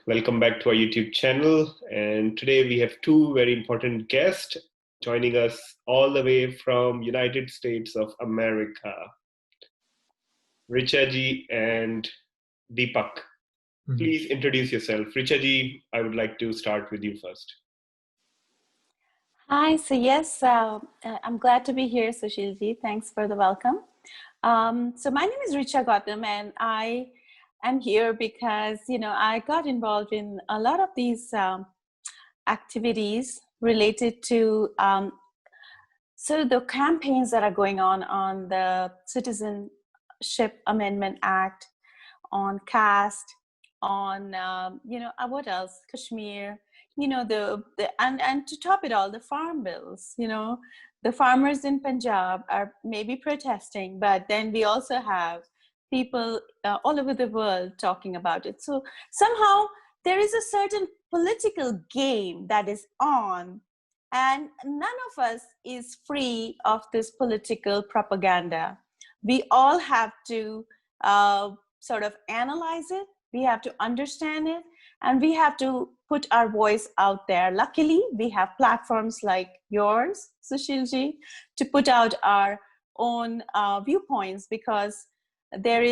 Welcome back to our YouTube channel. And today we have two very important guests joining us all the way from United States of America, Richa ji and Deepak. Please introduce yourself. Richa ji, I would like to start with you first. Hi, so yes, I'm glad to be here, Susheel ji. Thanks for the welcome. So my name is Richa Gautam, and I am here because, I got involved in a lot of these activities related to the campaigns that are going on the Citizenship Amendment Act, on caste, on, what else? Kashmir. And to top it all, the farm bills. The farmers in Punjab are maybe protesting, but then we also have people all over the world talking about it. So somehow there is a certain political game that is on, and none of us is free of this political propaganda. We all have to sort of analyze it. We have to understand it, and we have to put our voice out there. Luckily, we have platforms like yours, Susheel ji, to put out our own viewpoints, because there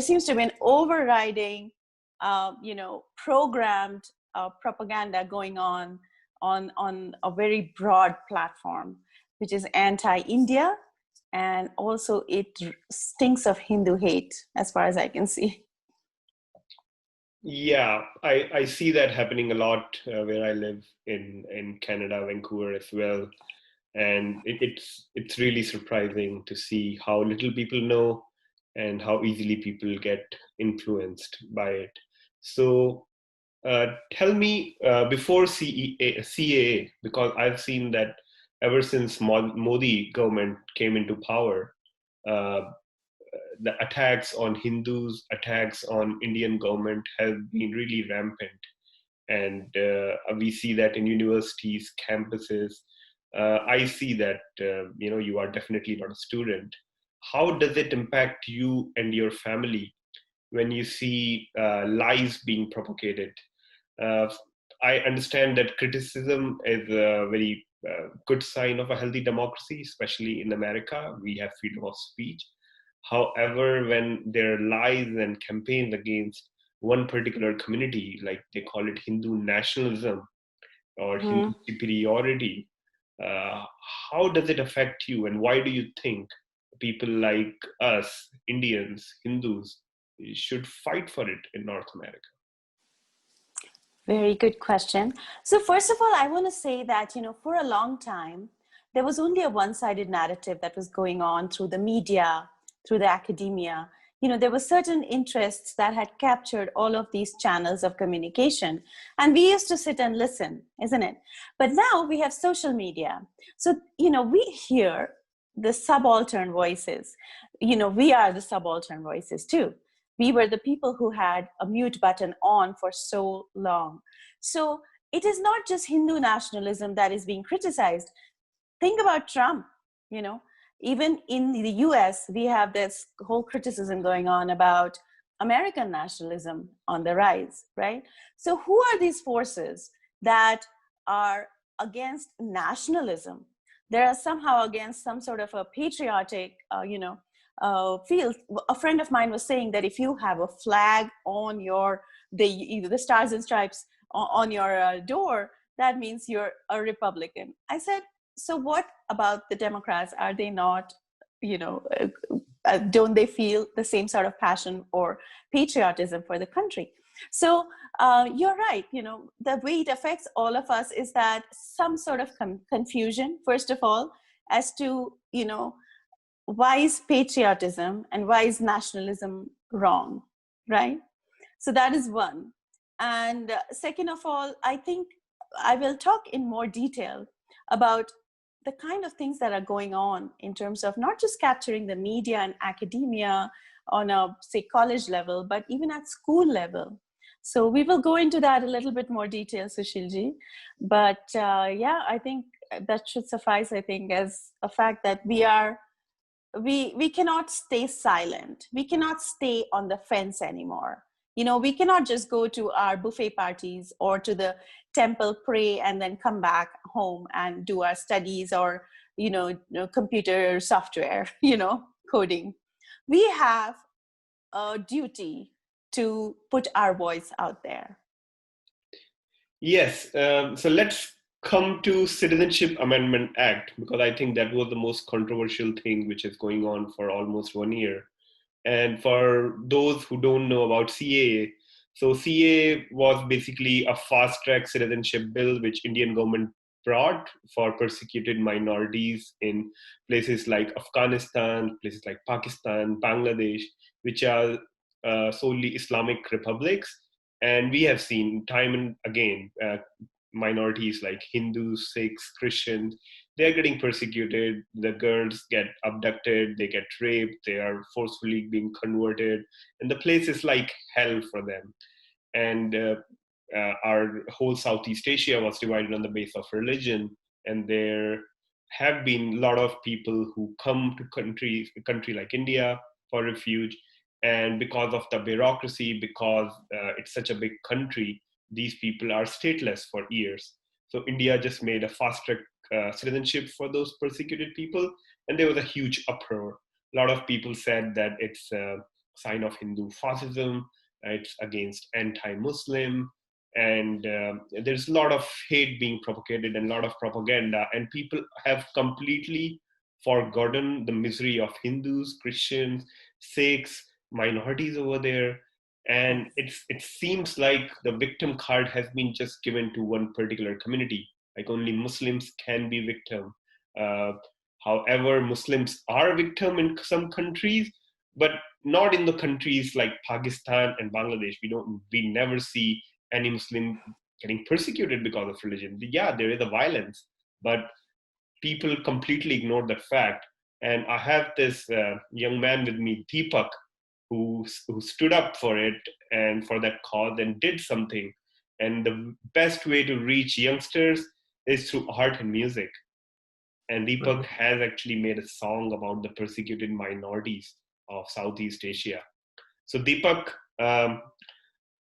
seems to be an overriding, programmed propaganda going on a very broad platform, which is anti-India, and also it stinks of Hindu hate, as far as I can see. Yeah, I see that happening a lot where I live in Canada, Vancouver as well. And it's really surprising to see how little people know and how easily people get influenced by it. So tell me, before CAA, because I've seen that ever since Modi government came into power, uh, the attacks on Hindus, attacks on Indian government have been really rampant. And we see that in universities, campuses. I see that, you are definitely not a student. How does it impact you and your family when you see lies being propagated? Uh, I understand that criticism is a very good sign of a healthy democracy, especially in America. We have freedom of speech. However, when there are lies and campaigns against one particular community, like they call it Hindu nationalism or Hindu superiority, uh, how does it affect you, and why do you think people like us, Indians, Hindus, should fight for it in North America? Very good question. So first of all, I want to say that, for a long time, there was only a one-sided narrative that was going on through the media, through the academia. There were certain interests that had captured all of these channels of communication. And we used to sit and listen, isn't it? But now we have social media. So, we hear the subaltern voices. We are the subaltern voices too. We were the people who had a mute button on for so long. So it is not just Hindu nationalism that is being criticized. Think about Trump, even in the US, we have this whole criticism going on about American nationalism on the rise, right? So who are these forces that are against nationalism? They're somehow against some sort of a patriotic, field. A friend of mine was saying that if you have a flag on the stars and stripes on your door, that means you're a Republican. I said, so what about the Democrats? Are they not, don't they feel the same sort of passion or patriotism for the country? So you're right. The way it affects all of us is that some sort of confusion, first of all, as to, why is patriotism and why is nationalism wrong, right? So that is one. And second of all, I think I will talk in more detail about the kind of things that are going on in terms of not just capturing the media and academia on a, say, college level, but even at school level. So we will go into that a little bit more detail, Susheel ji. But yeah, I think that should suffice, I think, as a fact that we cannot stay silent. We cannot stay on the fence anymore. We cannot just go to our buffet parties or to the temple, pray, and then come back home and do our studies or, computer software, coding. We have a duty to put our voice out there. Yes. So let's come to Citizenship Amendment Act, because I think that was the most controversial thing which is going on for almost 1 year. And for those who don't know about CAA, so CAA was basically a fast track citizenship bill which Indian government brought for persecuted minorities in places like Afghanistan, places like Pakistan, Bangladesh, which are solely Islamic republics. And we have seen time and again minorities like Hindus, Sikhs, Christians, they're getting persecuted. The girls get abducted, they get raped, they are forcefully being converted, and the place is like hell for them. And our whole Southeast Asia was divided on the base of religion, and there have been a lot of people who come to a country like India for refuge, and because of the bureaucracy, because it's such a big country, these people are stateless for years. So India just made a fast track citizenship for those persecuted people, and there was a huge uproar. A lot of people said that it's a sign of Hindu fascism, it's against anti-Muslim, and there's a lot of hate being propagated and a lot of propaganda, and people have completely forgotten the misery of Hindus, Christians, Sikhs, minorities over there. And it seems like the victim card has been just given to one particular community, like only Muslims can be victim. uh, However, Muslims are victim in some countries, but not in the countries like Pakistan and Bangladesh. We never see any Muslim getting persecuted because of religion. Yeah, there is a violence, but people completely ignore that fact. And I have this young man with me, Deepak, who stood up for it and for that cause and did something. And the best way to reach youngsters is through art and music. And Deepak Right. has actually made a song about the persecuted minorities of Southeast Asia. So Deepak,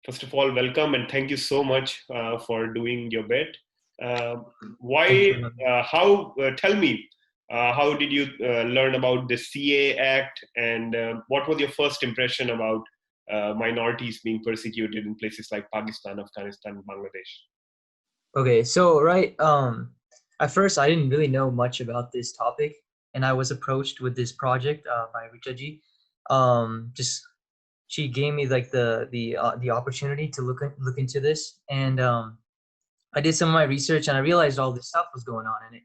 first of all, welcome and thank you so much for doing your bit. Uh, Thank you why? for having me. How? Tell me, how did you learn about the CA Act, and what was your first impression about minorities being persecuted in places like Pakistan, Afghanistan, Bangladesh? Okay, so at first I didn't really know much about this topic, and I was approached with this project by Richa ji. Just she gave me like the opportunity to look into this, and I did some of my research, and I realized all this stuff was going on, and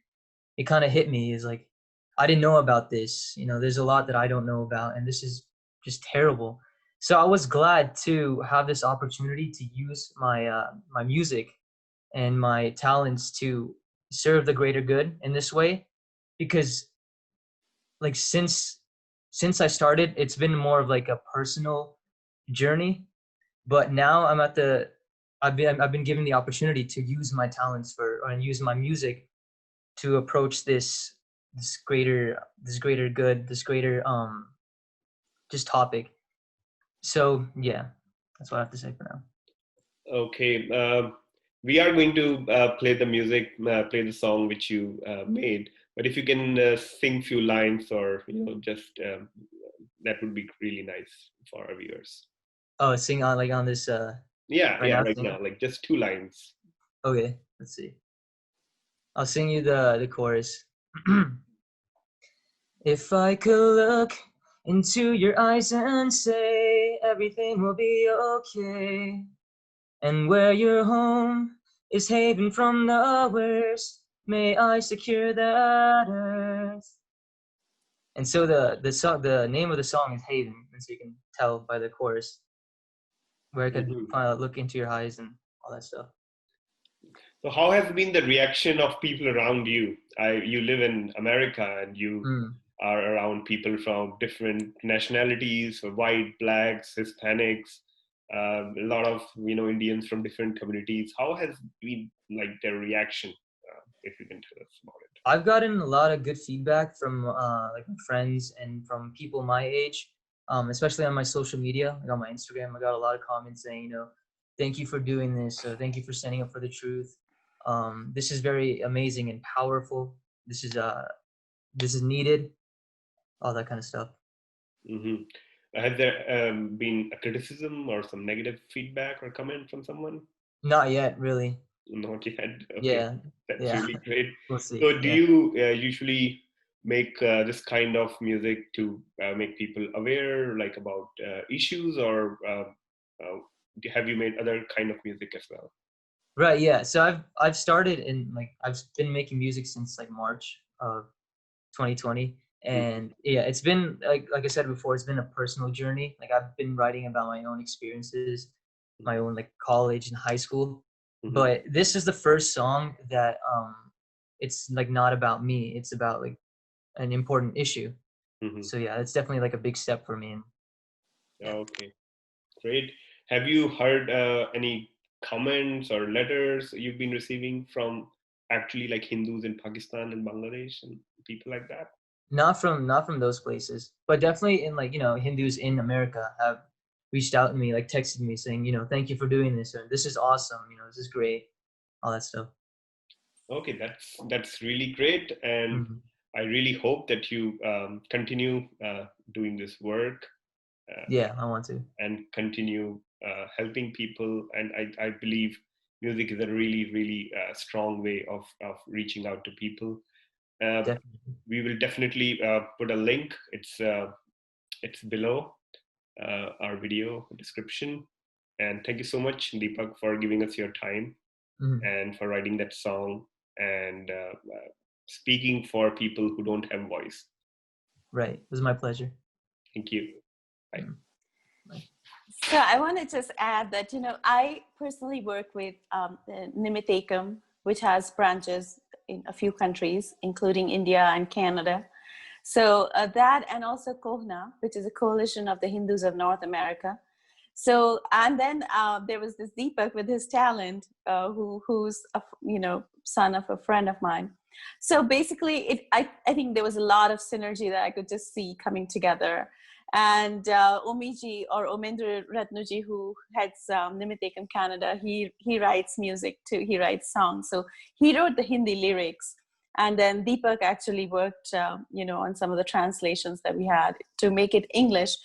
it kind of hit me. Is like I didn't know about this. There's a lot that I don't know about, and this is just terrible. So I was glad to have this opportunity to use my music and my talents to serve the greater good in this way, because like since I started, it's been more of like a personal journey. But now I've been given the opportunity to use my talents and use my music to approach this greater good, this greater just topic. So yeah, that's what I have to say for now. Okay, we are going to play the music, play the song which you made. But if you can sing few lines, or just that would be really nice for our viewers. Oh, sing on like on this Yeah, right yeah, now, right sing. now, like just two lines. Okay, let's see. I'll sing you the chorus. If I could look into your eyes and say everything will be okay, and where your home is haven from the worst, may I secure that earth. And so the name of the song is Haven, and so you can tell by the chorus where I could Mhm. look into your eyes and all that stuff. So, how has been the reaction of people around you? You live in America, and you Mm. are around people from different nationalities, white, blacks, Hispanics, a lot of Indians from different communities. How has been like their reaction? If you can tell us about it. I've gotten a lot of good feedback from like my friends and from people my age. especially on my social media, like on my Instagram. I got a lot of comments saying, thank you for doing this. Thank you for standing up for the truth. This is very amazing and powerful. This is needed. All that kind of stuff. Mm-hmm. Has there been a criticism or some negative feedback or comment from someone? Not yet, really. Not yet. Okay, Yeah, that's yeah. really great. We'll see. So, do Yeah. you usually make this kind of music to make people aware, like about issues, or have you made other kind of music as well? Right. Yeah. So I've started in like I've been making music since like March of 2020, and yeah, it's been like I said before, it's been a personal journey. Like I've been writing about my own experiences, my own like college and high school. Mm-hmm. But this is the first song that it's like not about me. It's about like an important issue. Mm-hmm. So yeah, it's definitely like a big step for me. And yeah. Okay, great. Have you heard any comments or letters you've been receiving from actually like Hindus in Pakistan and Bangladesh and people like that? Not from those places, but definitely in like Hindus in America have reached out to me, like texted me saying, thank you for doing this, or this is awesome, this is great, all that stuff. Okay, that's really great, and Mhm. I really hope that you continue doing this work Yeah, I want to. and continue helping people. And I believe music is a really, really strong way of reaching out to people. Definitely. We will definitely put a link. It's below our video description. And thank you so much, Deepak, for giving us your time Mhm. and for writing that song and speaking for people who don't have voice. Right. It was my pleasure. Thank you. Bye. Mhm. Bye. So I want to just add that, I personally work with Nimitekam, which has branches in a few countries, including India and Canada. So that, and also Kohna, which is a coalition of the Hindus of North America. So, and then there was this Deepak with his talent, who's a, son of a friend of mine. So basically, I think there was a lot of synergy that I could just see coming together. And Omiji, or Omendra Ratnuji, who heads Nimitekam Canada, he writes music too. He writes songs. So he wrote the Hindi lyrics. And then Deepak actually worked, on some of the translations that we had to make it English,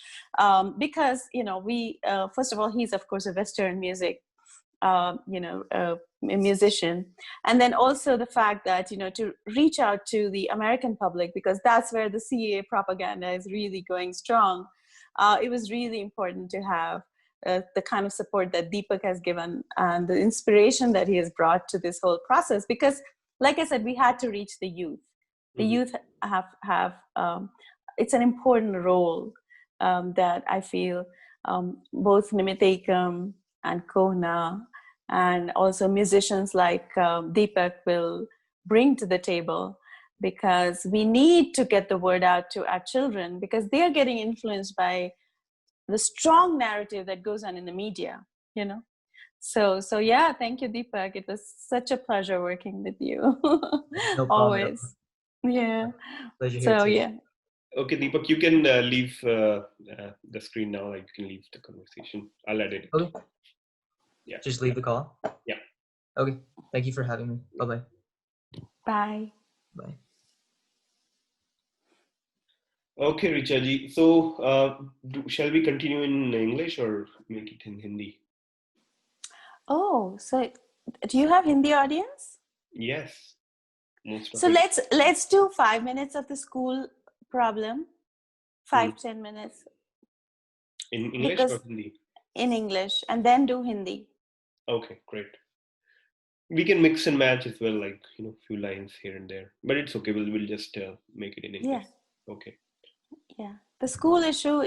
because we first of all, he's of course a Western music, a musician, and then also the fact that to reach out to the American public, because that's where the CAA propaganda is really going strong. It was really important to have the kind of support that Deepak has given and the inspiration that he has brought to this whole process, because like I said, we had to reach the youth. The youth have it's an important role that I feel both Nimitekam and Kohna and also musicians like Deepak will bring to the table, because we need to get the word out to our children, because they're getting influenced by the strong narrative that goes on in the media, So yeah, thank you, Deepak. It was such a pleasure working with you. No problem at all. Always. Yeah. Pleasure here So too. yeah. Okay, Deepak, you can leave the screen now. Like, you can leave the conversation. I'll edit it. Okay. Yeah. Just leave the call. Yeah. Okay. Thank you for having me. Bye-bye. Bye. Bye. Okay, Richa ji. So, shall we continue in English or make it in Hindi? Oh, so do you have Hindi audience? Yes, most of So it. let's do 5 minutes of the school problem. 5-10 minutes. In English or Because Hindi? in English, and then do Hindi. Okay, great. We can mix and match as well, like few lines here and there. But it's okay. We'll just make it in English. Yeah. Okay. Yeah. The school issue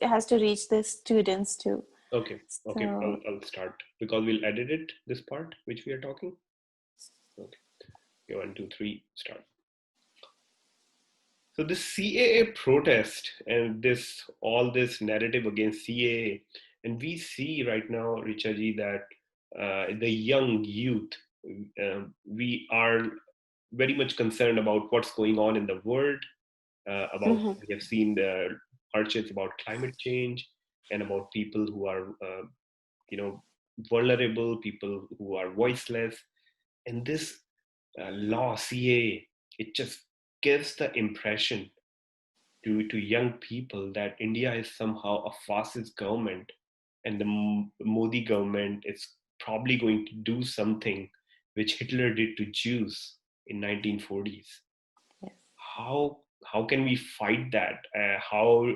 has to reach the students too. Okay. Okay. So, I'll start because we'll edit it. This part which we are talking. Okay. 1, 2, 3. Start. So this CAA protest and all this narrative against CAA, and we see right now, Richa ji, that the young youth, we are very much concerned about what's going on in the world. We have seen marches about climate change and about people who are, vulnerable, people who are voiceless. And this law, CA, it just gives the impression to young people that India is somehow a fascist government, and the Modi government is probably going to do something which Hitler did to Jews in 1940s. Yes. How can we fight that? How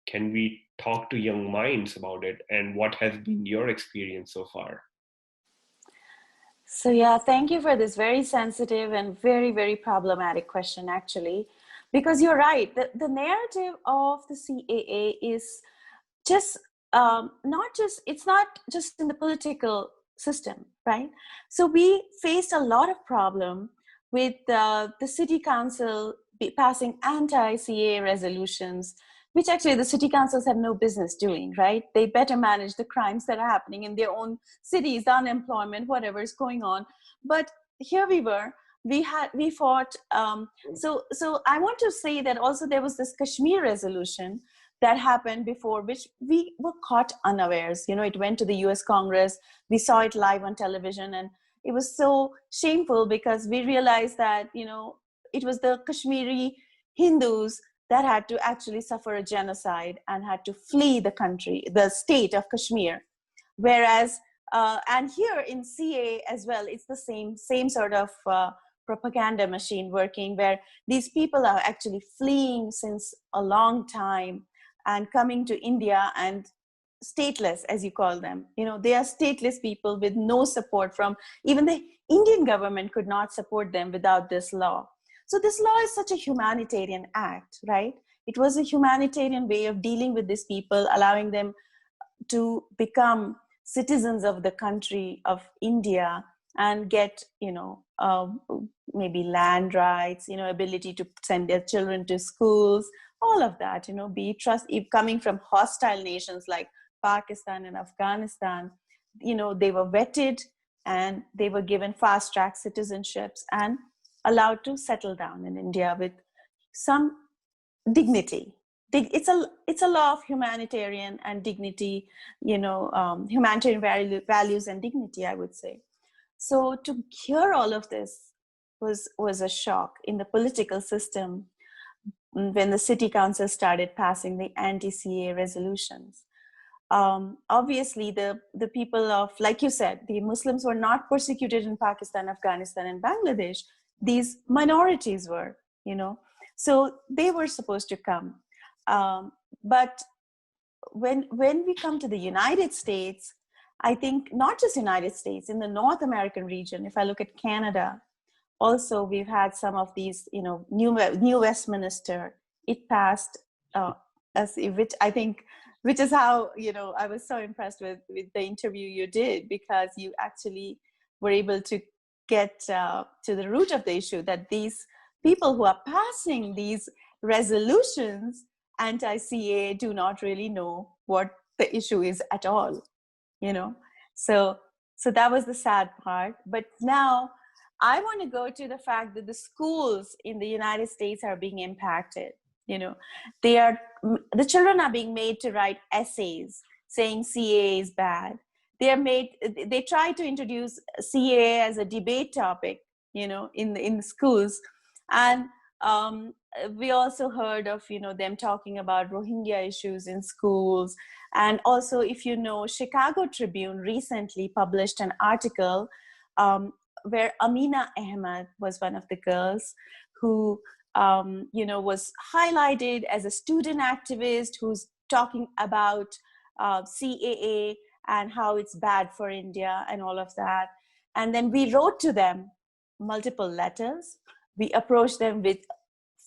can we talk to young minds about it? And what has been your experience so far? So yeah, thank you for this very sensitive and very, very problematic question, actually, because you're right. The narrative of the CAA is just it's not just in the political system, right? So we faced a lot of problem with the city council passing anti-CAA resolutions, which actually the city councils have no business doing, right? They better manage the crimes that are happening in their own cities, the unemployment, whatever is going on. But here we fought. So I want to say that also there was this Kashmir Resolution that happened before, which we were caught unawares. It went to the US Congress. We saw it live on television, and it was so shameful because we realized that, it was the Kashmiri Hindus that had to actually suffer a genocide and had to flee the country, the state of Kashmir. Whereas, and here in CA as well, it's the same sort of propaganda machine working, where these people are actually fleeing since a long time and coming to India, and stateless, as you call them. They are stateless people with no support from, even the Indian government could not support them without this law. So this law is such a humanitarian act, right? It was a humanitarian way of dealing with these people, allowing them to become citizens of the country of India and get, maybe land rights, ability to send their children to schools, all of that, be trust, if coming from hostile nations like Pakistan and Afghanistan, they were vetted and they were given fast track citizenships and allowed to settle down in India with some dignity. It's a law of humanitarian and dignity, humanitarian values and dignity, I would say. So to hear all of this was a shock in the political system when the city council started passing the anti-CA resolutions. Obviously, the people of, like you said, the Muslims were not persecuted in Pakistan, Afghanistan, and Bangladesh. These minorities were, so they were supposed to come. But when we come to the United States, I think not just United States, in the North American region, if I look at Canada, also we've had some of these, New Westminster, it passed, which is how, I was so impressed with the interview you did, because you actually were able to get to the root of the issue, that these people who are passing these resolutions anti-CA do not really know what the issue is at all, So that was the sad part. But now I want to go to the fact that the schools in the United States are being impacted. The children are being made to write essays saying CA is bad. They try to introduce CA as a debate topic, in schools. And we also heard of, them talking about Rohingya issues in schools. And also, if Chicago Tribune recently published an article where Amina Ahmed was one of the girls who, was highlighted as a student activist who's talking about CAA and how it's bad for India and all of that. And then we wrote to them multiple letters. We approached them with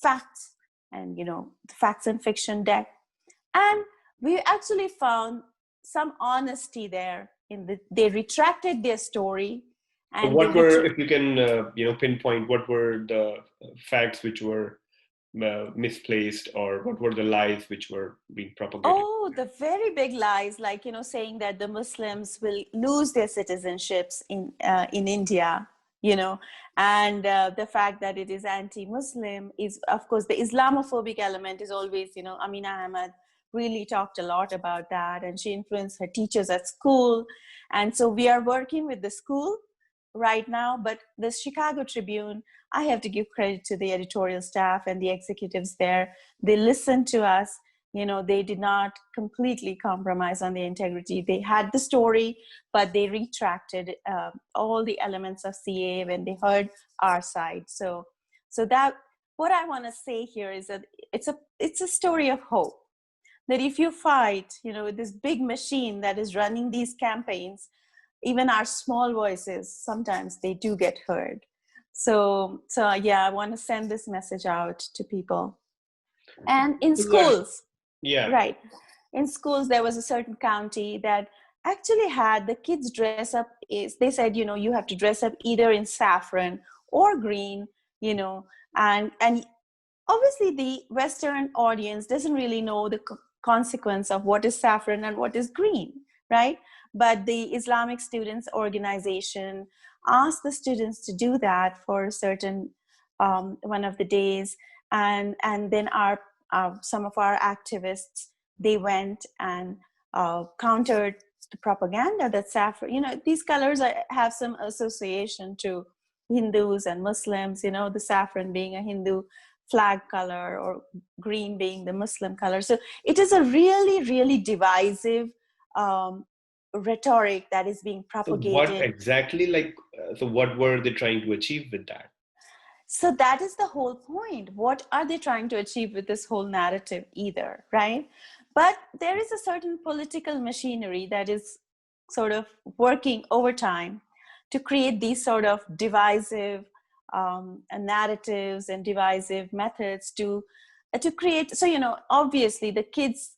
facts and, facts and fiction deck. And we actually found some honesty there. They retracted their story. And what were, if you can, pinpoint, what were the facts which were misplaced, or what were the lies which were being propagated? Oh, the very big lies, like, saying that the Muslims will lose their citizenships in India, and the fact that it is anti-Muslim is, of course, the Islamophobic element is always, Amina Ahmed really talked a lot about that, and she influenced her teachers at school. And so we are working with the school right now, but the Chicago Tribune, I have to give credit to the editorial staff and the executives there. They listened to us. They did not completely compromise on the integrity. They had the story, but they retracted all the elements of CA when they heard our side. So that, what I want to say here is that it's a story of hope. That if you fight, with this big machine that is running these campaigns, even our small voices, sometimes they do get heard. So yeah, I want to send this message out to people. And in schools, yeah, right. In schools, there was a certain county that actually had the kids dress up. They said, you have to dress up either in saffron or green, and obviously the Western audience doesn't really know the consequence of what is saffron and what is green, right? But the Islamic Students Organization asked the students to do that for a certain one of the days, and then some of our activists, they went and countered the propaganda that saffron, these colors have some association to Hindus and Muslims, the saffron being a Hindu flag color or green being the Muslim color. So it is a really, really divisive rhetoric that is being propagated. So what exactly, so what were they trying to achieve with that? So that is the whole point. What are they trying to achieve with this whole narrative either, right? But there is a certain political machinery that is sort of working overtime to create these sort of divisive narratives and divisive methods to create. So, obviously the kids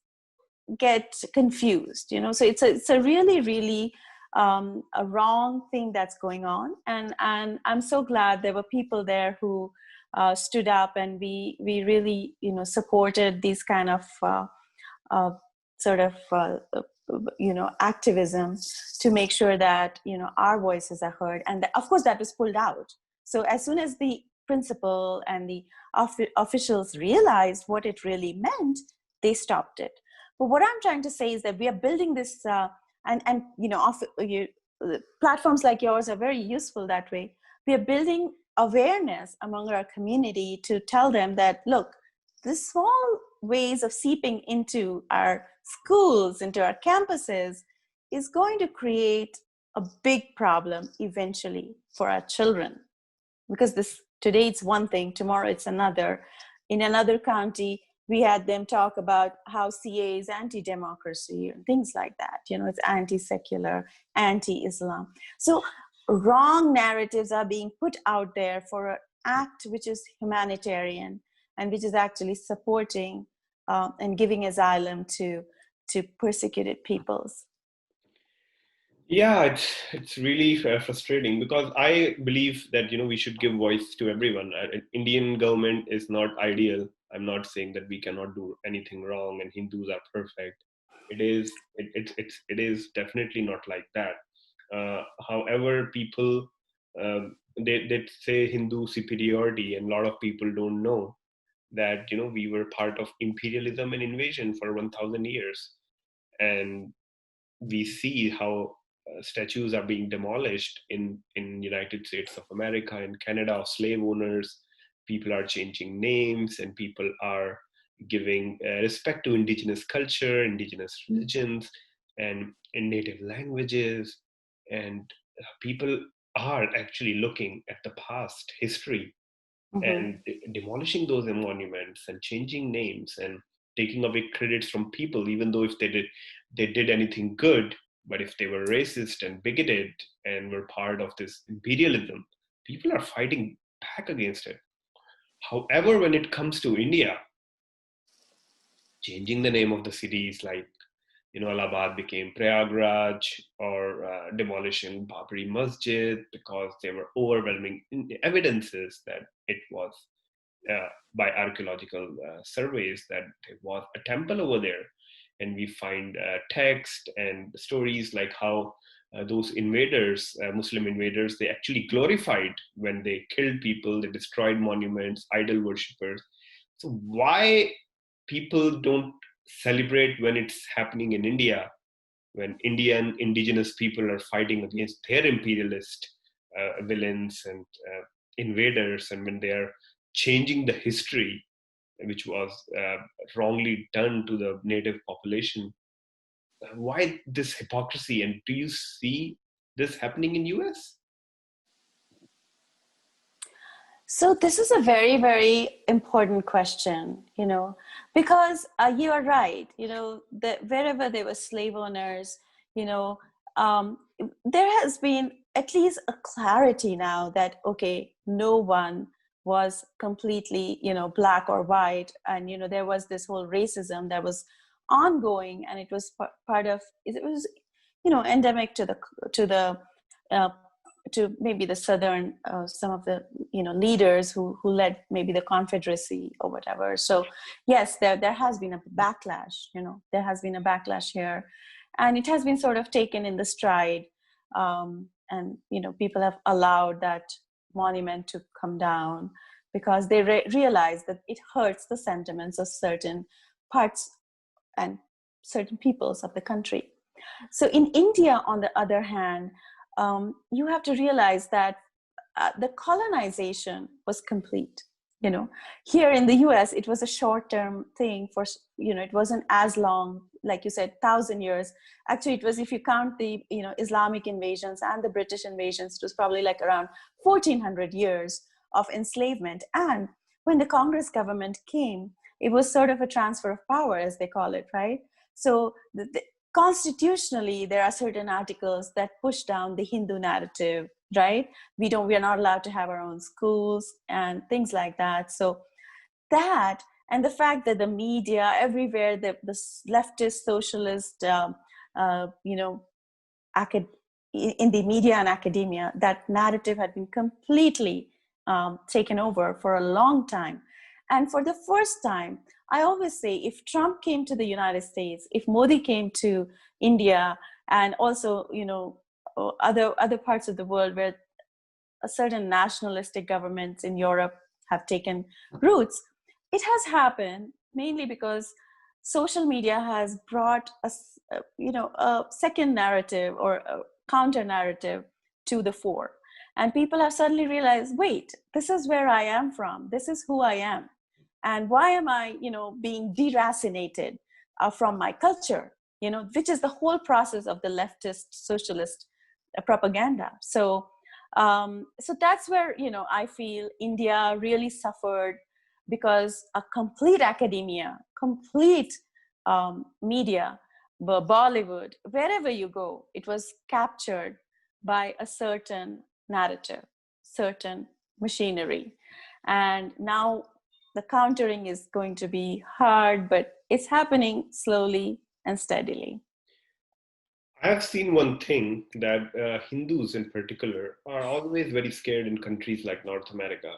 get confused, so it's a really, really a wrong thing that's going on. And I'm so glad there were people there who stood up, and we really, supported these kind of activism to make sure that, our voices are heard. And of course that was pulled out. So as soon as the principal and the officials realized what it really meant, they stopped it. But what I'm trying to say is that we are building this, platforms like yours are very useful that way. We are building awareness among our community to tell them that, look, these small ways of seeping into our schools, into our campuses, is going to create a big problem eventually for our children. Because today it's one thing, tomorrow it's another. In another county, we had them talk about how CA is anti-democracy and things like that. It's anti-secular, anti-Islam. So wrong narratives are being put out there for an act which is humanitarian and which is actually supporting and giving asylum to persecuted peoples. Yeah, it's really frustrating, because I believe that we should give voice to everyone. Indian government is not ideal. I'm not saying that we cannot do anything wrong and Hindus are perfect. It is definitely not like that. However, people they say Hindu superiority, and a lot of people don't know that we were part of imperialism and invasion for 1,000 years, and we see how statues are being demolished in United States of America and Canada of slave owners. People are changing names, and people are giving respect to indigenous culture, indigenous religions, and in native languages. And people are actually looking at the past history and demolishing those monuments and changing names and taking away credits from people, even though if they did anything good. But if they were racist and bigoted and were part of this imperialism, people are fighting back against it. However, when it comes to India, changing the name of the cities, like Allahabad became Prayagraj, or demolishing Babri Masjid because there were overwhelming evidences that it was by archaeological surveys that there was a temple over there. And we find text and stories like how those invaders, Muslim invaders, they actually glorified when they killed people, they destroyed monuments, idol worshippers. So why people don't celebrate when it's happening in India, when Indian indigenous people are fighting against their imperialist villains and invaders, and when they are changing the history which was wrongly done to the native population. Why this hypocrisy, and do you see this happening in US? So this is a very, very important question, because you are right. Wherever there were slave owners, you know, um, there has been at least a clarity now that, okay, no one was completely, black or white. And, there was this whole racism that was ongoing, and it was part of, it was, endemic to the uh, to maybe the southern some of the leaders who led maybe the Confederacy or whatever. So yes, there has been a backlash. There has been a backlash here, and it has been sort of taken in the stride, and people have allowed that monument to come down because they realize that it hurts the sentiments of certain parts and certain peoples of the country. So in India, on the other hand, you have to realize that the colonization was complete. Here in the US, it was a short-term thing for, it wasn't as long, like you said, 1,000 years. Actually, it was, if you count the, Islamic invasions and the British invasions, it was probably like around 1,400 years of enslavement. And when the Congress government came, it was sort of a transfer of power, as they call it, right? So constitutionally, there are certain articles that push down the Hindu narrative, right? We are not allowed to have our own schools and things like that. So that, and the fact that the media everywhere, the leftist, socialist, in the media and academia, that narrative had been completely taken over for a long time. And for the first time, I always say, if Trump came to the United States, if Modi came to India, and also, other parts of the world where a certain nationalistic governments in Europe have taken roots, it has happened mainly because social media has brought a second narrative or a counter narrative to the fore. And people have suddenly realized, wait, this is where I am from. This is who I am. And why am I, being deracinated from my culture, which is the whole process of the leftist socialist propaganda. So that's where, I feel India really suffered, because a complete academia, complete media, Bollywood, wherever you go, it was captured by a certain narrative, certain machinery. And now the countering is going to be hard, but it's happening slowly and steadily. I have seen one thing that Hindus in particular are always very scared in countries like North America.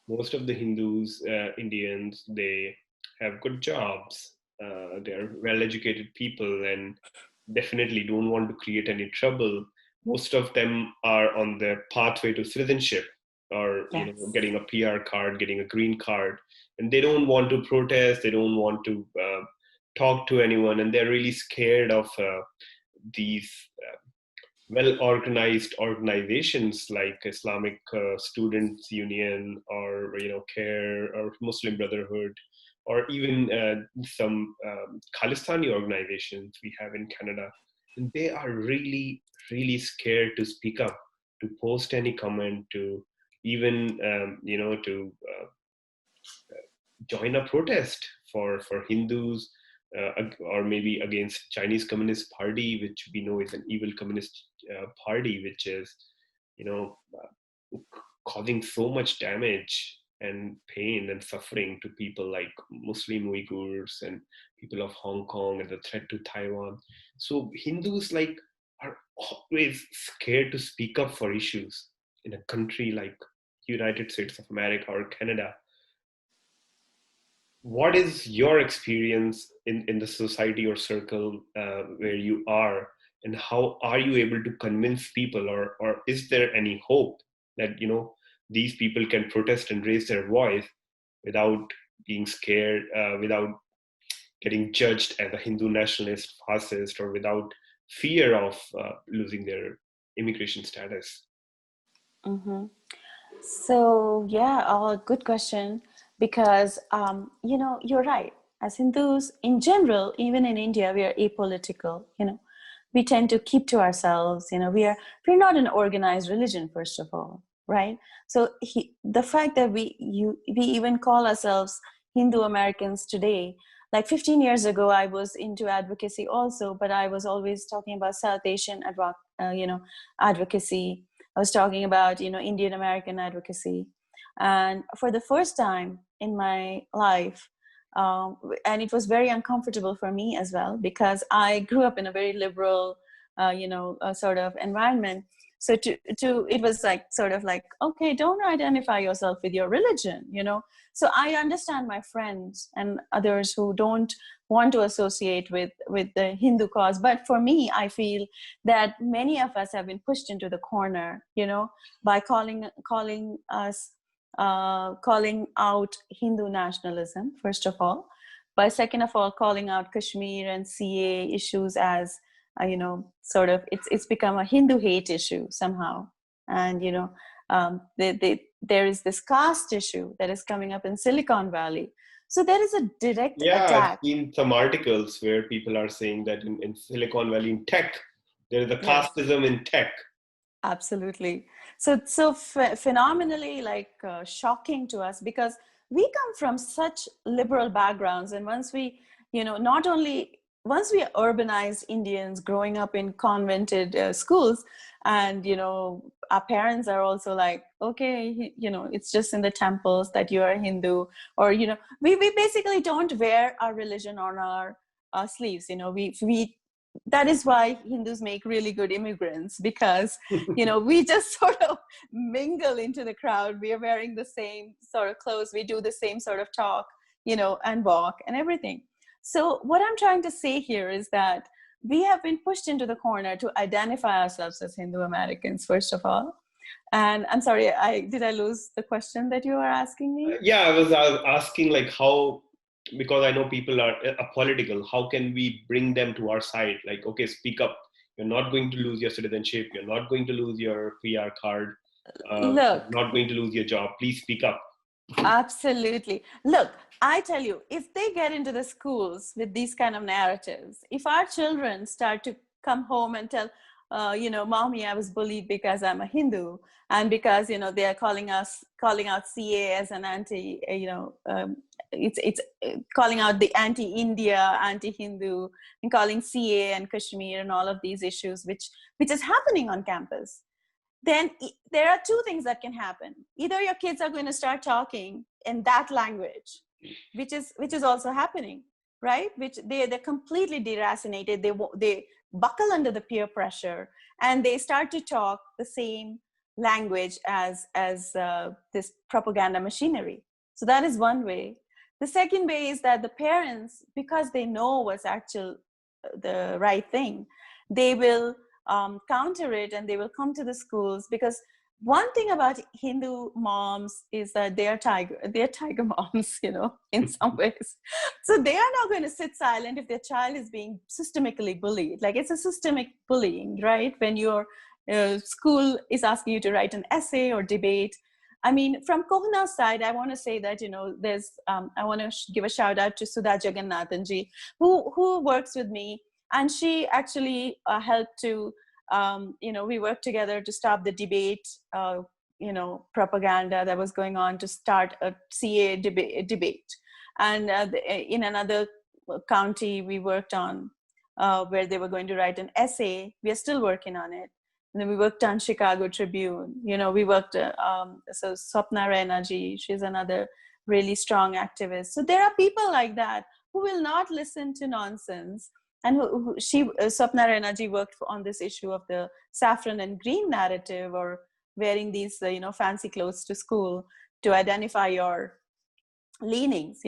Most of the Hindus, Indians, they have good jobs. They're well-educated people and definitely don't want to create any trouble. Most of them are on their pathway to citizenship, or Yes. getting a PR card, getting a green card, and they don't want to protest. They don't want to talk to anyone, and they're really scared of these well-organized organizations like Islamic Students Union, or CARE, or Muslim Brotherhood, or even some Khalistani organizations we have in Canada. And they are really, really scared to speak up, to post any comment, to even to join a protest for Hindus, or maybe against Chinese Communist Party, which we know is an evil communist party, which is, causing so much damage and pain and suffering to people like Muslim Uyghurs and people of Hong Kong, and the threat to Taiwan. So Hindus are always scared to speak up for issues in a country like United States of America or Canada. What is your experience in the society or circle where you are, and how are you able to convince people, or is there any hope that these people can protest and raise their voice without being scared, without getting judged as a Hindu nationalist, fascist, or without fear of losing their immigration status? Mm-hmm. So yeah, good question. Because you're right. As Hindus in general, even in India, we are apolitical. We tend to keep to ourselves. We're not an organized religion, first of all, right? So the fact that we even call ourselves Hindu Americans today, like 15 years ago, I was into advocacy also, but I was always talking about South Asian advocacy. I was talking about, Indian American advocacy. And for the first time in my life, and it was very uncomfortable for me as well, because I grew up in a very liberal, sort of environment. So it was like, sort of like, okay, don't identify yourself with your religion, So I understand my friends and others who don't want to associate with the Hindu cause. But for me, I feel that many of us have been pushed into the corner, by calling out Hindu nationalism, first of all. By second of all, calling out Kashmir and CA issues as, sort of, it's become a Hindu hate issue somehow. And, there is this caste issue that is coming up in Silicon Valley. So there is a direct Yeah, I've attack. seen some articles where people are saying that in Silicon Valley, in tech, there is a Yes. casteism in tech. Absolutely. So phenomenally, like, shocking to us, because we come from such liberal backgrounds. And once we, once we are urbanized Indians growing up in convented schools, and, our parents are also like, okay, it's just in the temples that you are a Hindu, or, we basically don't wear our religion on our sleeves. We that is why Hindus make really good immigrants, because we just sort of mingle into the crowd. We are wearing the same sort of clothes, we do the same sort of talk, and walk and everything. So what I'm trying to say here is that we have been pushed into the corner to identify ourselves as Hindu Americans, first of all. And I'm sorry, did I lose the question that you were asking me? Yeah, I was asking like how, because I know people are apolitical, how can we bring them to our side? Like, okay, speak up. You're not going to lose your citizenship. You're not going to lose your PR card. You're Look, not going to lose your job. Please speak up. absolutely. Look, I tell you, if they get into the schools with these kind of narratives, if our children start to come home and tell, Mommy, I was bullied because I'm a Hindu, and because, they are calling out CA as an anti, it's calling out the anti-India, anti-Hindu, and calling CA and Kashmir and all of these issues, which is happening on campus. Then there are two things that can happen. Either your kids are going to start talking in that language, which is also happening, right? Which they're completely deracinated. They buckle under the peer pressure, and they start to talk the same language as this propaganda machinery. So that is one way. The second way is that the parents, because they know what's the right thing, they will counter it, and they will come to the schools. Because one thing about Hindu moms is that they're tiger moms, in some ways. So they are not going to sit silent if their child is being systemically bullied. Like, it's a systemic bullying, right? When your school is asking you to write an essay or debate. I mean, from Kohuna's side, I want to say that, there's, I want to give a shout out to Sudha Jagannathanji, who works with me. And she actually helped to, we worked together to stop the debate, propaganda that was going on, to start a CA debate. And in another county we worked on, where they were going to write an essay. We are still working on it. And then we worked on Chicago Tribune. We worked, so Swapna Rainaji, she's another really strong activist. So there are people like that who will not listen to nonsense. And Swapna Rainaji worked on this issue of the saffron and green narrative, or wearing these, fancy clothes to school to identify your leanings,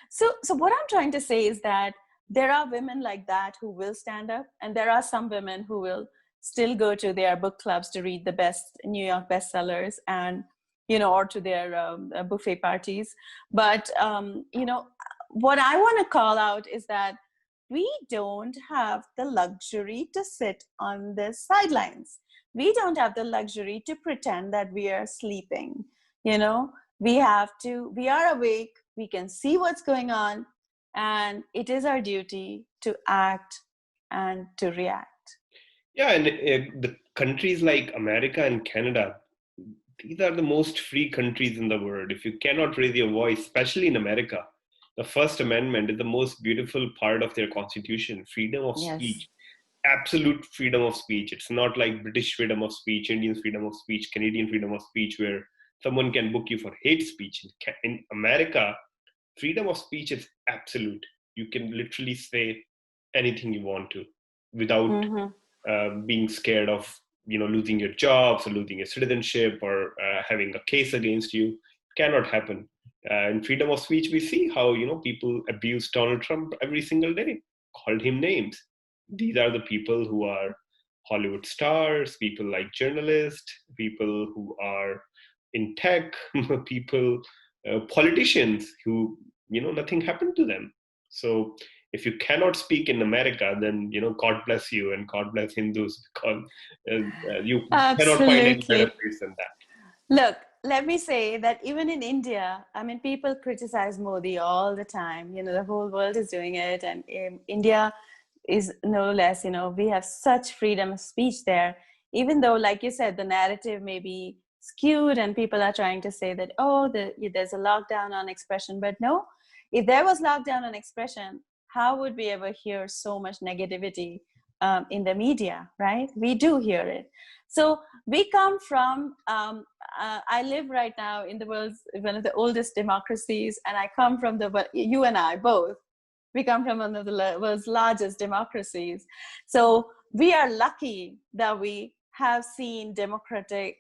So what I'm trying to say is that there are women like that who will stand up, and there are some women who will still go to their book clubs to read the best New York bestsellers, and, or to their buffet parties. But, what I want to call out is that we don't have the luxury to sit on the sidelines. We don't have the luxury to pretend that we are sleeping. You know, we are awake, we can see what's going on, and it is our duty to act and to react. Yeah, and the countries like America and Canada, these are the most free countries in the world. If you cannot raise your voice, especially in America, the First Amendment is the most beautiful part of their constitution, freedom of speech, absolute freedom of speech. It's not like British freedom of speech, Indian freedom of speech, Canadian freedom of speech, where someone can book you for hate speech. In America, freedom of speech is absolute. You can literally say anything you want to without being scared of losing your jobs or losing your citizenship or having a case against you. It cannot happen. In freedom of speech, we see how people abuse Donald Trump every single day, called him names. These are the people who are Hollywood stars, people like journalists, people who are in tech, people, politicians who nothing happened to them. So if you cannot speak in America, then God bless you and God bless Hindus, because you cannot find any better place than that. Look, let me say that even in India, I mean, people criticize Modi all the time. The whole world is doing it, and India is no less. We have such freedom of speech there, even though, like you said, the narrative may be skewed and people are trying to say that, there's a lockdown on expression. But no, if there was lockdown on expression, how would we ever hear so much negativity in the media, right? We do hear it. So we come from, I live right now in the world's one of the oldest democracies, and I come from you and I both, we come from one of the world's largest democracies. So we are lucky that we have seen democratic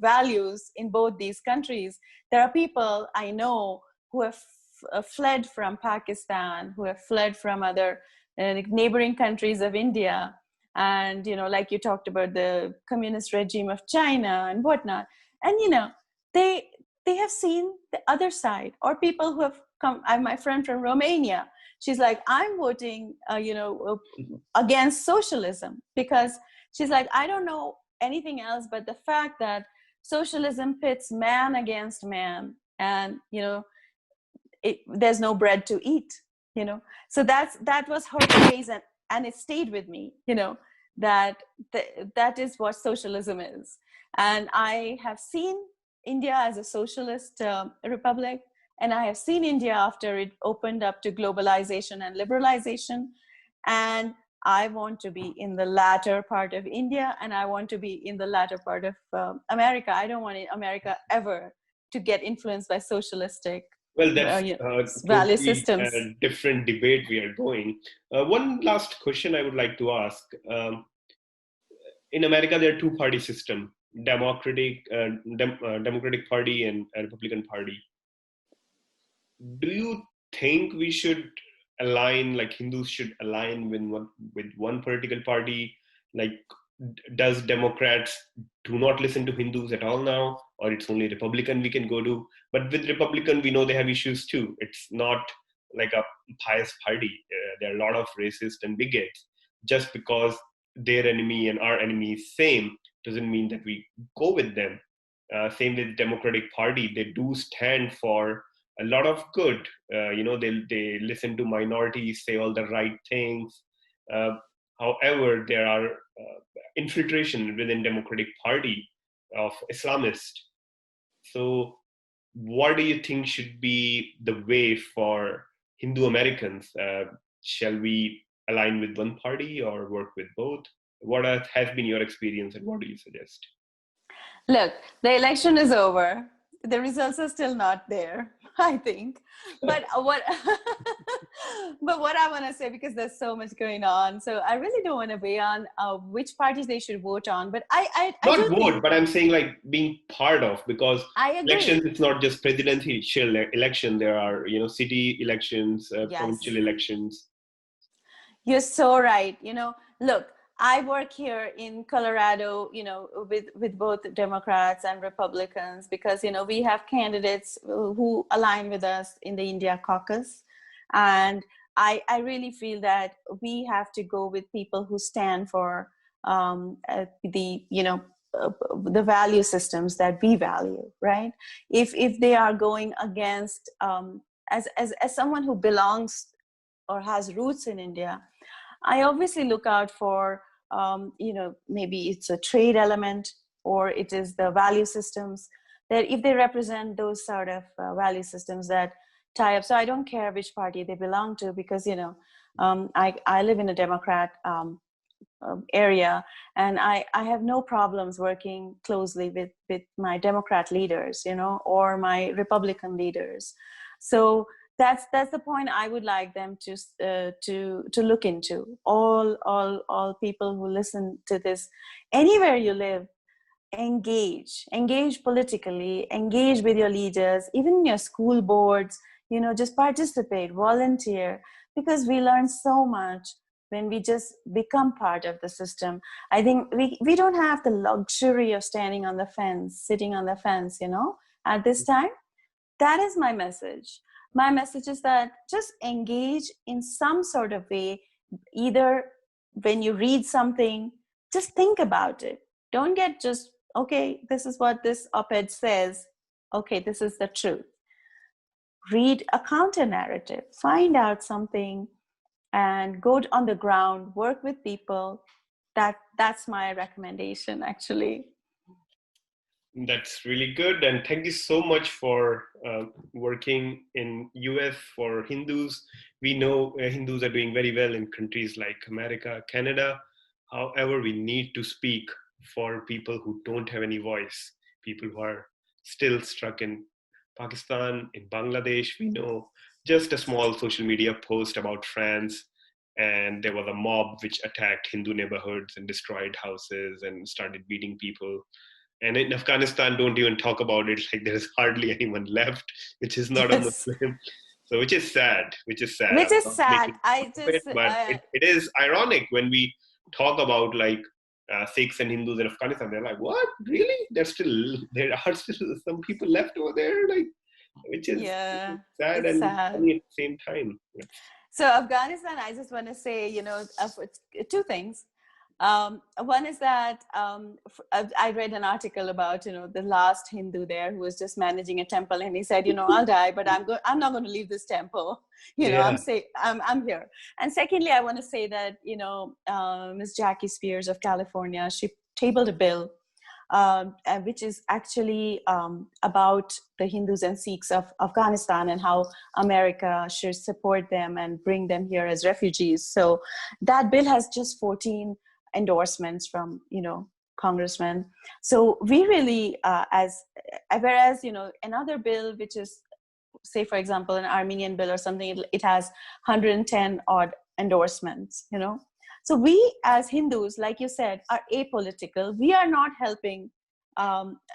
values in both these countries. There are people I know who have fled from Pakistan, who have fled from other neighboring countries of India. And, like you talked about the communist regime of China and whatnot. And, they have seen the other side, or people who have come. I have my friend from Romania. She's like, I'm voting, against socialism, because she's like, I don't know anything else but the fact that socialism pits man against man, and, there's no bread to eat, So that was her phrase, and it stayed with me, that is what socialism is. And I have seen India as a socialist republic, and I have seen India after it opened up to globalization and liberalization. And I want to be in the latter part of India, and I want to be in the latter part of America. I don't want America ever to get influenced by socialistic value systems. Different debate we are going. One last question I would like to ask. In America, there are two-party system: Democratic Party and a Republican Party. Do you think we should align, like Hindus should align with one political party? Like, does Democrats do not listen to Hindus at all now, or it's only Republican we can go to? But with Republican, we know they have issues too. It's not like a pious party. There are a lot of racists and bigots. Just because their enemy and our enemy is same doesn't mean that we go with them. Same with Democratic Party. They do stand for a lot of good. They listen to minorities, say all the right things. However, there are infiltration within Democratic Party of Islamists. So what do you think should be the way for Hindu Americans? Shall we align with one party or work with both? What has been your experience, and what do you suggest? Look, the election is over. The results are still not there, I think. But what I want to say, because there's so much going on, so I really don't want to weigh on which parties they should vote on. But I not vote, but I'm saying like being part of, because elections, it's not just presidential election. There are city elections, provincial elections. You're so right. Look, I work here in Colorado, with both Democrats and Republicans, because, we have candidates who align with us in the India caucus. And I really feel that we have to go with people who stand for the value systems that we value, right? If they are going against, as someone who belongs or has roots in India, I obviously look out for, maybe it's a trade element or it is the value systems, that if they represent those sort of value systems that tie up. So I don't care which party they belong to, because, I live in a Democrat area, and I have no problems working closely with my Democrat leaders, or my Republican leaders. So that's the point I would like them to look into. All people who listen to this, anywhere you live, engage politically, engage with your leaders, even in your school boards, just participate, volunteer, because we learn so much when we just become part of the system. I think we don't have the luxury of sitting on the fence, at this time. That is my message. My message is that just engage in some sort of way. Either when you read something, just think about it. Don't get just, okay, this is what this op-ed says. Okay, this is the truth. Read a counter narrative, find out something, and go on the ground, work with people. That's my recommendation, actually. That's really good, and thank you so much for working in US for Hindus. We know Hindus are doing very well in countries like America, Canada. However, we need to speak for people who don't have any voice, people who are still stuck in Pakistan, in Bangladesh. We know just a small social media post about France, and there was a mob which attacked Hindu neighborhoods and destroyed houses and started beating people. And in Afghanistan, don't even talk about it. Like, there's hardly anyone left, which is not a Yes. Muslim. So, which is sad. Which is I'm not sad. making fun of it, but it is ironic when we talk about like Sikhs and Hindus in Afghanistan. They're like, what? Really? There are still some people left over there, like, which is sad it's and sad. funny at the same time. So Afghanistan, I just want to say, two things. One is that I read an article about, the last Hindu there who was just managing a temple, and he said, I'll die, but I'm not going to leave this temple. I'm here. And secondly, I want to say that, Ms. Jackie Spears of California, she tabled a bill which is actually about the Hindus and Sikhs of Afghanistan, and how America should support them and bring them here as refugees. So that bill has just 14 endorsements from, congressmen. So we really, whereas, another bill, which is, say, for example, an Armenian bill or something, it has 110 odd endorsements, So we as Hindus, like you said, are apolitical. We are not helping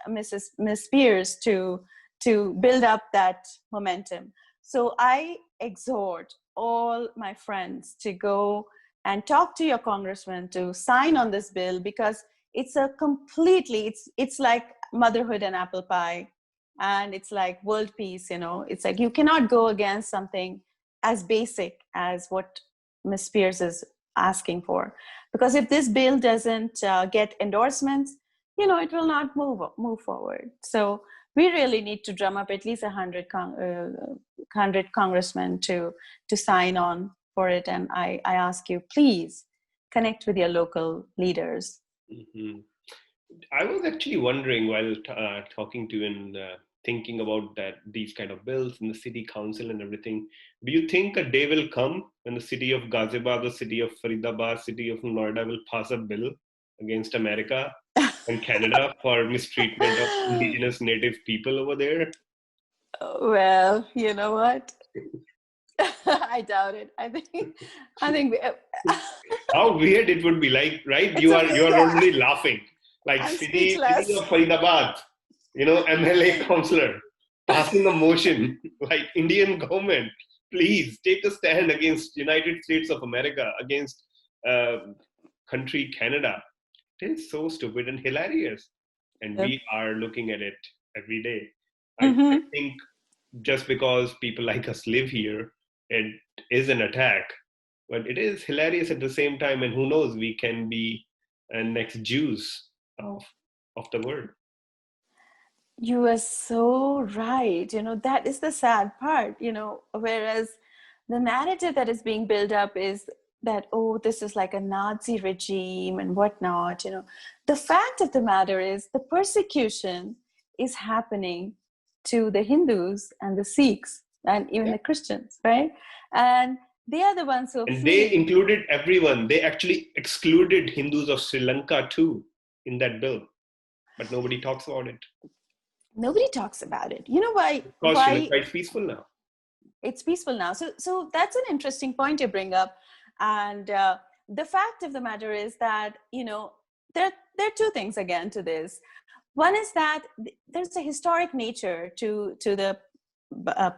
Ms. Spears to build up that momentum. So I exhort all my friends to go and talk to your congressman to sign on this bill, because it's it's like motherhood and apple pie, and it's like world peace. It's like you cannot go against something as basic as what Ms. Spears is asking for, because if this bill doesn't get endorsements, it will not move forward. So we really need to drum up at least 100 congressmen to sign on for it. And I ask you, please connect with your local leaders. Mm-hmm. I was actually wondering while talking to you and thinking about these kind of bills in the city council and everything. Do you think a day will come when the city of Ghaziabad, the city of Faridabad, city of Noida will pass a bill against America and Canada for mistreatment of indigenous native people over there? Well, you know what? I doubt it. I think How weird it would be, like, right? You are already laughing. Like, I'm city speechless. of Faridabad, MLA councillor passing a motion, like, Indian government, please take a stand against United States of America, against country, Canada, it is so stupid and hilarious. And Yep. we are looking at it every day. I Mm-hmm. think just because people like us live here, it is an attack, but it is hilarious at the same time. And who knows, we can be next Jews of the world. You are so right. That is the sad part, whereas the narrative that is being built up is that, oh, this is like a Nazi regime and whatnot. The fact of the matter is the persecution is happening to the Hindus and the Sikhs and even Yeah. the Christians, right? And they are the ones who are And they fleeing. included everyone. They actually excluded Hindus of Sri Lanka too in that bill, but nobody talks about it. Nobody talks about it. You know why? Because Sri Lanka is peaceful now. It's peaceful now. So that's an interesting point you bring up. And the fact of the matter is that, there are two things again to this. One is that there's a historic nature to the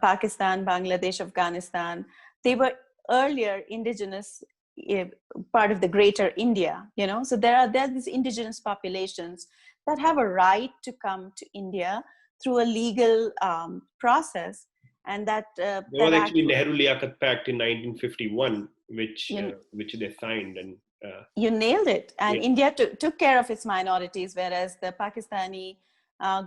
Pakistan, Bangladesh, Afghanistan. They were earlier indigenous part of the greater India, so there are these indigenous populations that have a right to come to India through a legal process. And that there that was actually act, Nehru Liaquat Pact in 1951, which they signed, and you nailed it. And yeah. India took care of its minorities, whereas the Pakistani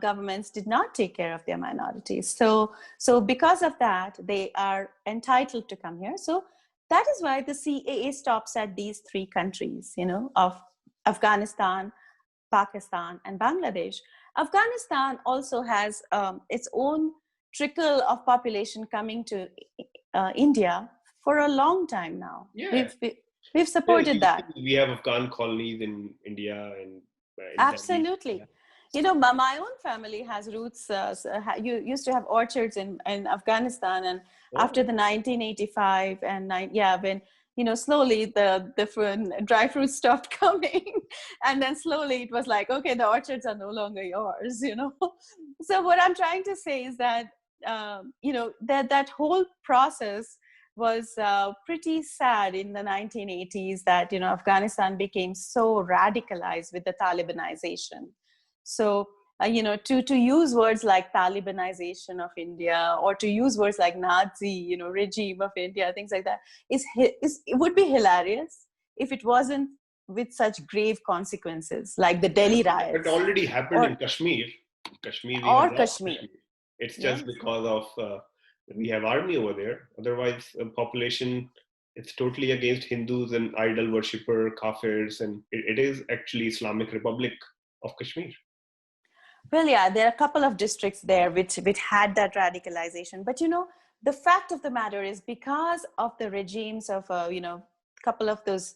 governments did not take care of their minorities. So because of that, they are entitled to come here. So that is why the CAA stops at these three countries, of Afghanistan, Pakistan, and Bangladesh. Afghanistan also has its own trickle of population coming to India for a long time now. Yeah. We've supported that. We have Afghan colonies in India and absolutely. My own family has roots. You used to have orchards in Afghanistan, and after the 1985 and when slowly the dry fruits stopped coming, and then slowly it was like, okay, the orchards are no longer yours. So what I'm trying to say is that that whole process was pretty sad in the 1980s, that Afghanistan became so radicalized with the Talibanization. So to use words like Talibanization of India, or to use words like Nazi regime of India, things like that, it would be hilarious if it wasn't with such grave consequences, like the Delhi riots. It already happened in Kashmir. Kashmir. It's just because of we have army over there. Otherwise, population, it's totally against Hindus and idol worshipper, kafirs, and it is actually Islamic Republic of Kashmir. Well, yeah, there are a couple of districts there which had that radicalization. But, the fact of the matter is, because of the regimes of, a couple of those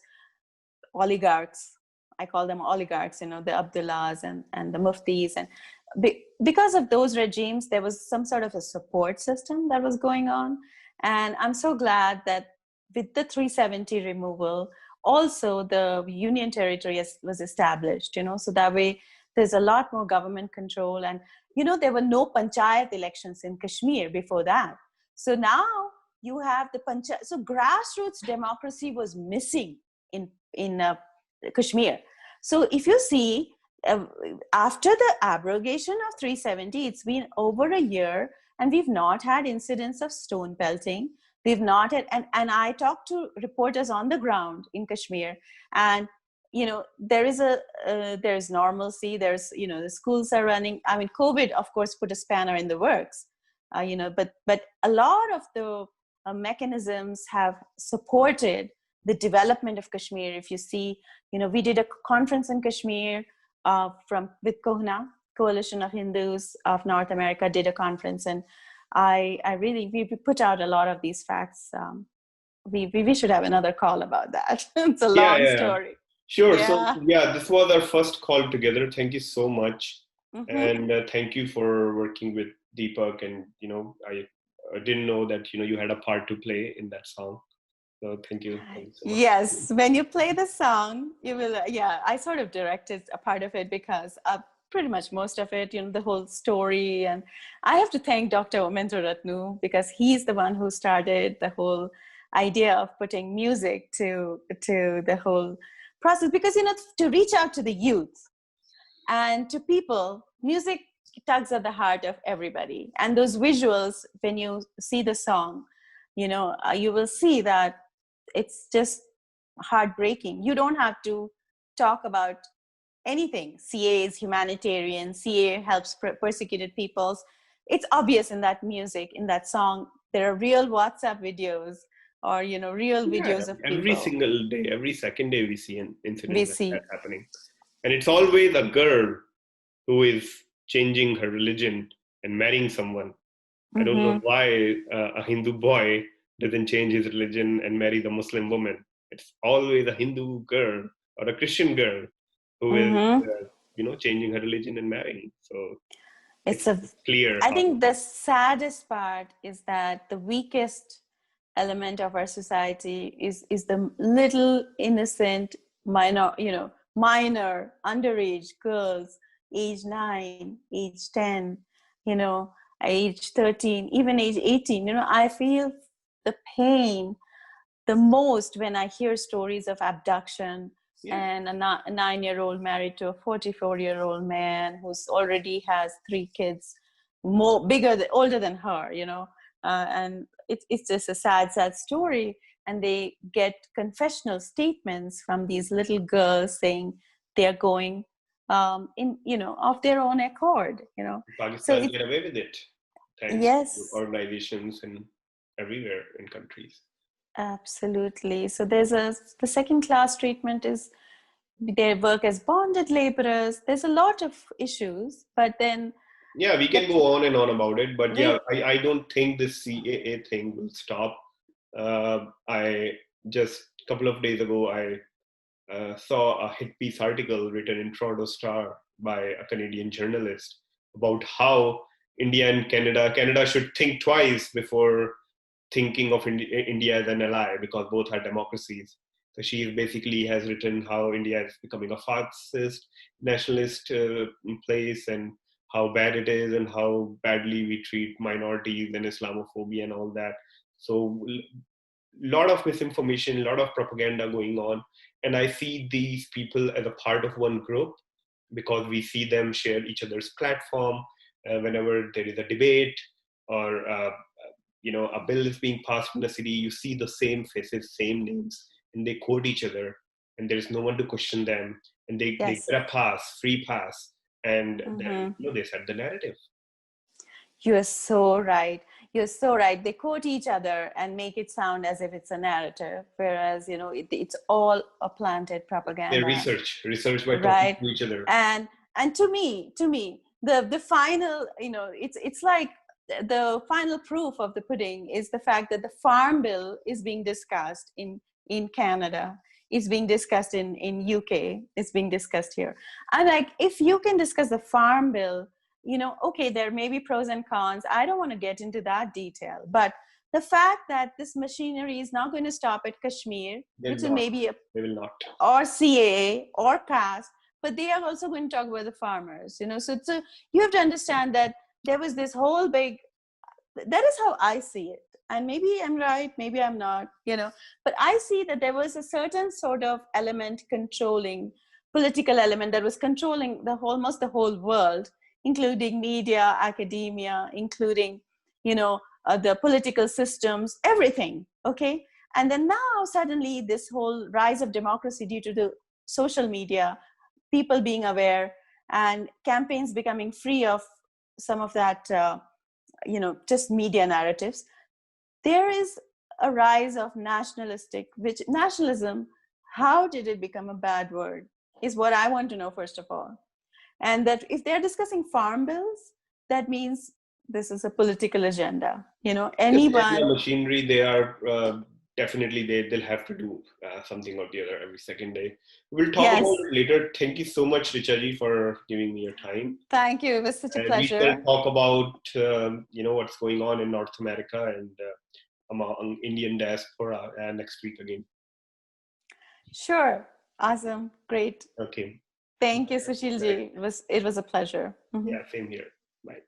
oligarchs, I call them oligarchs, the Abdullahs and the Muftis, and because of those regimes, there was some sort of a support system that was going on. And I'm so glad that with the 370 removal, also the Union Territory was established, so that way there's a lot more government control. And, there were no panchayat elections in Kashmir before that. So now you have the panchayat. So grassroots democracy was missing in Kashmir. So if you see, after the abrogation of 370, it's been over a year, and we've not had incidents of stone pelting. We've not had, and I talked to reporters on the ground in Kashmir, and there's normalcy. There's the schools are running. I mean, COVID, of course, put a spanner in the works. But a lot of the mechanisms have supported the development of Kashmir. If you see, we did a conference in Kashmir with Kohna, Coalition of Hindus of North America, did a conference, and we put out a lot of these facts. We should have another call about that. It's a long story. Sure. Yeah. So this was our first call together. Thank you so much. Mm-hmm. And thank you for working with Deepak. And, I didn't know that, you had a part to play in that song. So thank you. Thank you so much. Yes. When you play the song, you will, I sort of directed a part of it, because pretty much most of it, the whole story. And I have to thank Dr. Omendra Ratnu, because he's the one who started the whole idea of putting music to the whole process, because, to reach out to the youth and to people, music tugs at the heart of everybody. And those visuals, when you see the song, you will see that it's just heartbreaking. You don't have to talk about anything. CA is humanitarian. CA helps persecuted peoples. It's obvious in that music, in that song. There are real WhatsApp videos or, real videos of people. Every single day, every second day, we see an incident We like see. that happening. And it's always a girl who is changing her religion and marrying someone. I don't know why a Hindu boy doesn't change his religion and marry the Muslim woman. It's always a Hindu girl or a Christian girl who is, changing her religion and marrying. So it's clear. I think the saddest part is that the weakest element of our society is the little innocent minor underage girls, age 9, age 10, age 13, even age 18. I feel the pain the most when I hear stories of abduction and a 9-year-old married to a 44-year-old man who's already has 3 kids, older than her, and it's just a sad story. And they get confessional statements from these little girls saying they're going of their own accord, Pakistan get away with it, thanks to organizations and everywhere in countries. Absolutely. So there's the second class treatment is they work as bonded laborers. There's a lot of issues, but then we can go on and on about it, but I don't think this CAA thing will stop. I just a couple of days ago I saw a hit piece article written in Toronto Star by a Canadian journalist about how India and Canada should think twice before thinking of India as an ally, because both are democracies. So she basically has written how India is becoming a fascist, nationalist place, and how bad it is, and how badly we treat minorities and Islamophobia and all that. So a lot of misinformation, a lot of propaganda going on. And I see these people as a part of one group because we see them share each other's platform whenever there is a debate or a bill is being passed in the city. You see the same faces, same names, and they quote each other, and there is no one to question them, and they get a free pass, and then they set the narrative. You are so right. You're so right. They quote each other and make it sound as if it's a narrative, whereas it's all a planted propaganda. They're research by talking to each other. And to me, the final, it's like the final proof of the pudding is the fact that the farm bill is being discussed in Canada, is being discussed in UK, it's being discussed here. And like, if you can discuss the farm bill, okay, there may be pros and cons. I don't want to get into that detail, but the fact that this machinery is not going to stop at Kashmir, they will not, or CAA or caste, but they are also going to talk about the farmers, so you have to understand that there was this whole big, that is how I see it. And maybe I'm right, maybe I'm not, but I see that there was a certain sort of political element that was controlling almost the whole world, including media, academia, including, the political systems, everything, okay? And then now suddenly this whole rise of democracy due to the social media, people being aware and campaigns becoming free of some of that, just media narratives, there is a rise of nationalism. How did it become a bad word is what I want to know, first of all. And that if they're discussing farm bills, that means this is a political agenda. Anyone. Machinery, they are definitely they'll have to do something or the other every second day. We'll talk about it later. Thank you so much, Richa ji, for giving me your time. Thank you. It was such a pleasure. We will talk about what's going on in North America and among Indian diaspora next week again. Sure. Awesome. Great. Okay. Thank you, Susheel ji. It was a pleasure. Yeah, same here. Bye.